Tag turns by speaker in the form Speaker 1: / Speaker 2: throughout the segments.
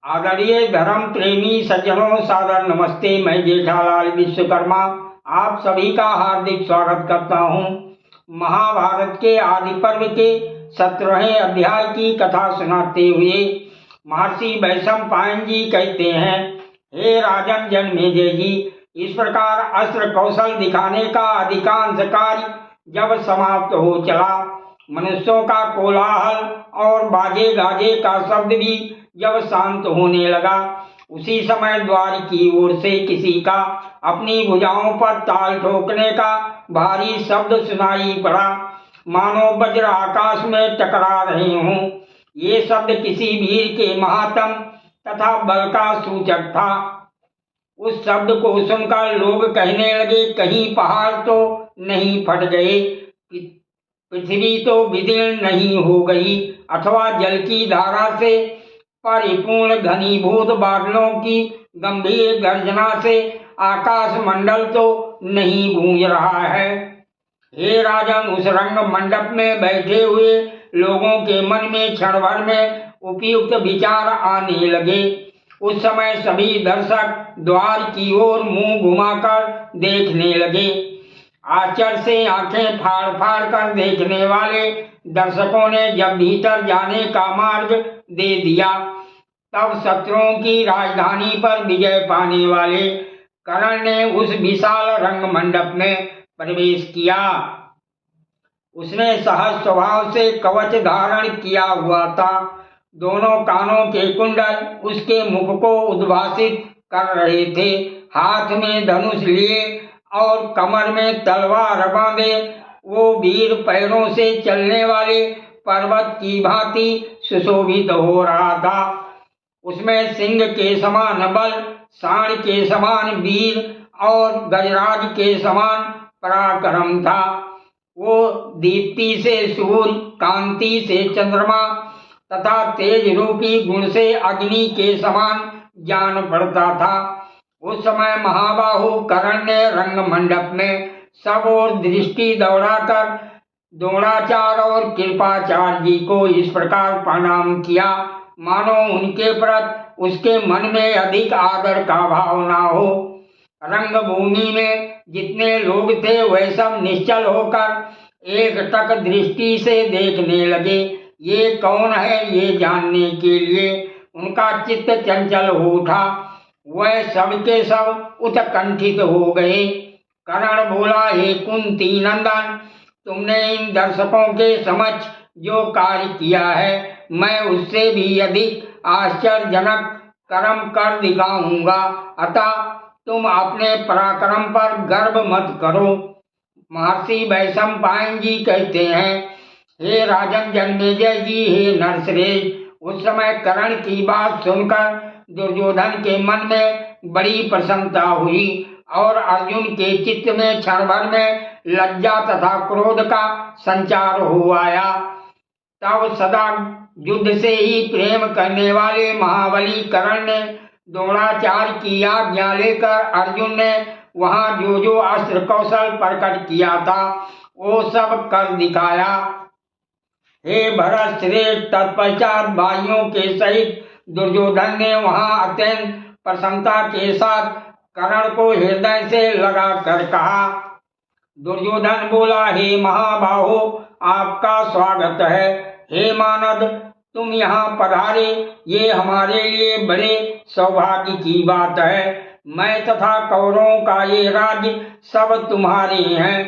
Speaker 1: आदरणीय धर्म प्रेमी सज्जनों, सादर नमस्ते। मैं जेठालाल विश्वकर्मा आप सभी का हार्दिक स्वागत करता हूं। महाभारत के आदि पर्व के 17वें अध्याय की कथा सुनाते हुए महर्षि वैशंपायन जी कहते हैं, हे राजन जन्मेजय जी, इस प्रकार अस्त्र कौशल दिखाने का अधिकांश कार्य जब समाप्त हो चला, मनुष्यों का कोलाहल और बाजे गाजे का शब्द भी जब शांत होने लगा, उसी समय द्वार की ओर से किसी का अपनी भुजाओं पर ताल ठोकने का भारी शब्द सुनाई पड़ा, मानो वज्र आकाश में टकरा रहे हों। ये शब्द किसी वीर के महात्म तथा बल का सूचक था। उस शब्द को सुनकर लोग कहने लगे, कहीं पहाड़ तो नहीं फट गए, पृथ्वी तो विदीर्ण नहीं हो गई, अथवा जल की धारा से परिपूर्ण घनीभूत बादलों की गंभीर गर्जना से आकाश मंडल तो नहीं गूंज रहा है। हे राजन, उस रंग मंडप में बैठे हुए लोगों के मन में क्षण भर में उपयुक्त विचार आने लगे। उस समय सभी दर्शक द्वार की ओर मुंह घुमाकर देखने लगे। आश्चर्य से आंखें फाड़ फाड़ कर देखने वाले दर्शकों ने जब भीतर जाने का मार्ग दे दिया, तब शत्रुओं की राजधानी पर विजय पाने वाले कर्ण ने उस विशाल रंग मंडप में प्रवेश किया। उसने सहज स्वभाव से कवच धारण किया हुआ था। दोनों कानों के कुंडल उसके मुख को उद्भासित कर रहे थे। हाथ में धनुष लिए और कमर में तलवार बांधे वो वीर पैरों से चलने वाले पर्वत की भांति सुशोभित हो रहा था। उसमें सिंह के समान बल, सांड के समान वीर और गजराज के समान पराक्रम था। वो दीप्ति से सूर्य, कांति से चंद्रमा तथा तेज रूपी गुण से अग्नि के समान जान पड़ता था। उस समय महाबाहु कर्ण ने रंग मंडप में सब ओर दृष्टि दौड़ाकर द्रोणाचार्य और कृपाचार्य जी को इस प्रकार प्रणाम किया, मानो उनके प्रति उसके मन में अधिक आदर का भाव ना हो। रंगभूमि में जितने लोग थे वह सब निश्चल होकर एक टक दृष्टि से देखने लगे। ये कौन है, ये जानने के लिए उनका चित्त चंचल हो उठा। वह सब के सब उत्कंठित हो गए। कर्ण बोला, हे कुंती नंदन, तुमने इन दर्शकों के समक्ष जो कार्य किया है, मैं उससे भी अधिक आश्चर्यजनक कर्म कर दिखाऊंगा। अतः तुम अपने पराक्रम पर गर्व मत करो। महर्षि वैशंपायन जी कहते हैं, हे राजन जन्मेजय जी, हे नरश्रेष्ठ, उस समय कर्ण की बात सुनकर दुर्योधन के मन में बड़ी प्रसन्नता हुई और अर्जुन के चित्त में क्षण भर में लज्जा तथा क्रोध का संचार हो आया। तब सदा युद्ध से ही प्रेम करने वाले महाबली कर्ण ने द्रोणाचार्य की आज्ञा लेकर अर्जुन ने वहां जो जो अस्त्र कौशल प्रकट किया था वो सब कर दिखाया। हे भरत श्रेष्ठ, तत्पश्चात भाइयों के सहित दुर्योधन ने वहां अत्यंत प्रसन्नता के साथ कर्ण को हृदय से लगा कर कहा। दुर्योधन बोला, हे महाबाहो, आपका स्वागत है। हे मानद, तुम यहाँ पधारे, ये हमारे लिए बड़े सौभाग्य की बात है। मैं तथा कौरवों का ये राज्य सब तुम्हारे हैं,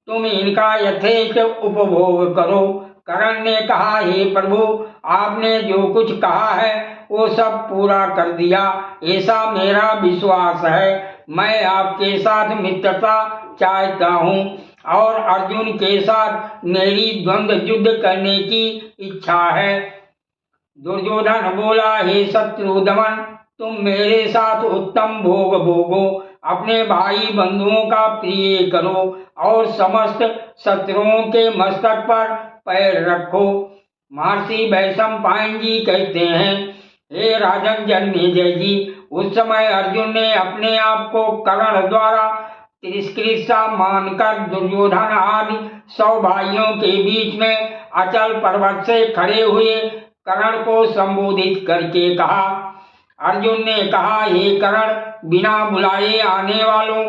Speaker 1: तुम इनका यथेष्ट उपभोग करो। कर्ण ने कहा, हे प्रभु, आपने जो कुछ कहा है वो सब पूरा कर दिया, ऐसा मेरा विश्वास है। मैं आपके साथ मित्रता चाहता हूँ और अर्जुन के साथ मेरी द्वंद्व युद्ध करने की इच्छा है। दुर्योधन बोला, हे शत्रु दमन, तुम मेरे साथ उत्तम भोग भोगो, अपने भाई बंधुओं का प्रिय करो और समस्त शत्रुओं के मस्तक पर पैर रखो। महर्षि वैशंपायन जी कहते हैं, हे राजन जन्मेजय जी, उस समय अर्जुन ने अपने आप को कर्ण द्वारा तिरस्कृत सा मानकर दुर्योधन आदि 100 भाइयों के बीच में अचल पर्वत से खड़े हुए कर्ण को संबोधित करके कहा, अर्जुन ने कहा, हे कर्ण, बिना बुलाए आने वालों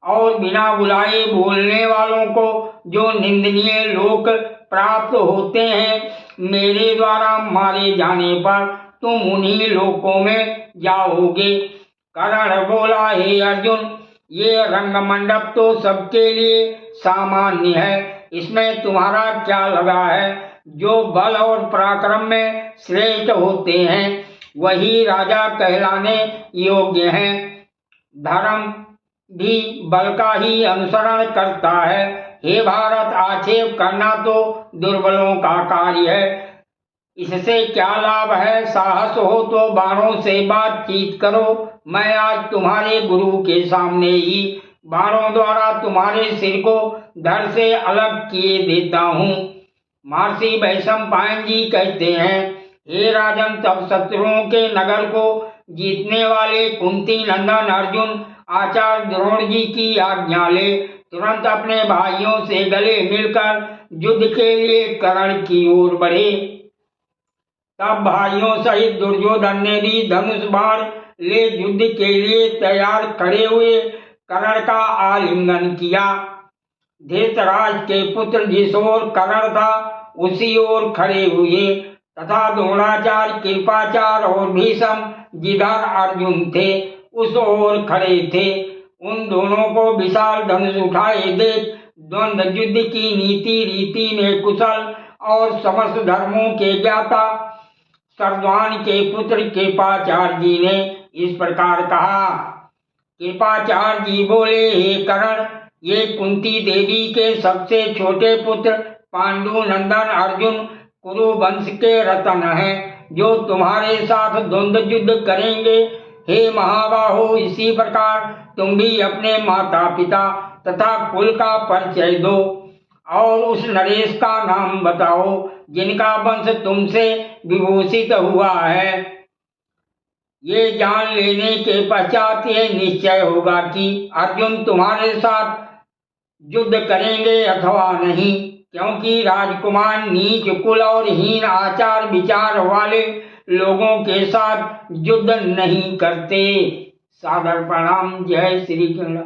Speaker 1: और बिना बुलाए बोलने वालों को जो निंदनीय लोक प्राप्त होते हैं, मेरे द्वारा मारे जाने पर तुम उन्हीं लोकों में जाओगे। कर्ण बोला, हे अर्जुन, ये रंगमंडप तो सबके लिए सामान्य है, इसमें तुम्हारा क्या लगा है? जो बल और पराक्रम में श्रेष्ठ होते हैं वही राजा कहलाने योग्य हैं। धर्म भी बल का ही अनुसरण करता है। हे भारत, आक्षेप करना तो दुर्बलों का कार्य है, इससे क्या लाभ है? साहस हो तो बाणों से बातचीत करो। मैं आज तुम्हारे गुरु के सामने ही बाणों द्वारा तुम्हारे सिर को धड़ से अलग किए देता हूँ। महर्षि वैशंपायन जी कहते हैं, हे राजन, तब शत्रुओं के नगर को जीतने वाले कुंती नंदन अर्जुन आचार्य द्रोण जी की आज्ञा ले तुरंत अपने भाइयों से गले मिलकर युद्ध के लिए कर्ण की ओर बढ़े। तब भाइयों सहित दुर्योधन ने भी धनुष बाण ले युद्ध के लिए तैयार खड़े हुए कर्ण का आलिंगन किया। धृतराष्ट्र के पुत्र जिस ओर कर्ण था उसी ओर खड़े हुए तथा द्रोणाचार्य, कृपाचार्य और भीष्म जिधर अर्जुन थे उस ओर खड़े थे। उन दोनों को विशाल धनुष उठाए देख द्वंद्व युद्ध की नीति रीति में कुशल और समस्त धर्मों के ज्ञाता सर्वान के पुत्र कृपाचार्य जी ने इस प्रकार कहा। कृपाचार्य जी बोले, हे कर्ण, ये कुंती देवी के सबसे छोटे पुत्र पांडु नंदन अर्जुन कुरु वंश के रतन हैं, जो तुम्हारे साथ द्वंद्व युद्ध करेंगे। हे महाबाहो, इसी प्रकार तुम भी अपने माता पिता तथा कुल का परिचय दो और उस नरेश का नाम बताओ जिनका वंश तुमसे विभूषित हुआ है। ये जान लेने के पश्चात यह निश्चय होगा कि अर्जुन तुम्हारे साथ युद्ध करेंगे अथवा नहीं, क्योंकि राजकुमार नीच कुल और हीन आचार विचार वाले लोगों के साथ युद्ध नहीं करते। सादर प्रणाम। जय श्री कृष्ण।